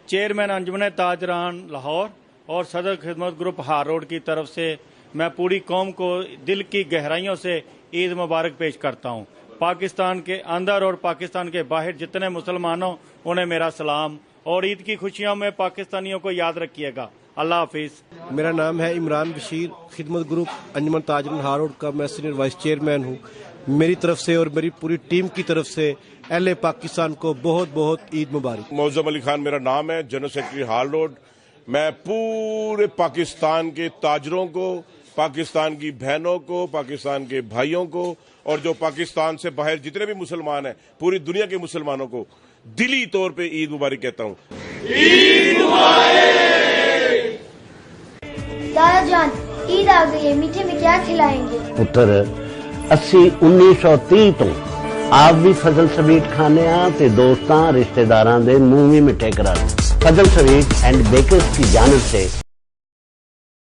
Chairman अंजुमन ताजरान लाहौर और सदर खिदमत ग्रुप हार रोड की तरफ से मैं पूरी कौम को दिल की गहराइयों से ईद मुबारक पेश करता हूँ। पाकिस्तान के अंदर और पाकिस्तान के बाहर जितने मुसलमानों उन्हें मेरा सलाम और ईद की खुशियों में पाकिस्तानियों को याद रखिएगा। अल्लाह हाफिज। मेरा नाम है इमरान बशीर, खिदमत ग्रुप अंजुमन ताजरान हार रोड का मैं सीनियर वाइस चेयरमैन हूँ। मेरी तरफ से और मेरी पूरी टीम की तरफ से अहले पाकिस्तान को बहुत बहुत ईद मुबारक। मौजम अली खान मेरा नाम है, जनरल सेक्रेटरी हार रोड। मैं पूरे पाकिस्तान के ताजरों को, पाकिस्तान की बहनों को, पाकिस्तान के भाइयों को और जो पाकिस्तान से बाहर जितने भी मुसलमान हैं, पूरी दुनिया के मुसलमानों को दिली तौर पे ईद मुबारक कहता हूँ। ईद मुबारक। दादा जान, ईद आ गई है, मीठे में क्या खिलाएंगे? पुत्र 1930 ਤੋਂ ਆਪ ਵੀ ਫਜ਼ਲ ਸਵੀਟ ਖਾਣੇ ਆ ਤੇ ਦੋਸਤਾਂ ਰਿਸ਼ਤੇਦਾਰਾਂ ਦੇ ਮੂੰਹ ਵੀ ਮਿੱਠੇ ਕਰਾ। ਫਜ਼ਲ ਸਵੀਟ ਐਂਡ ਬੇਕਰਸ की जानिब से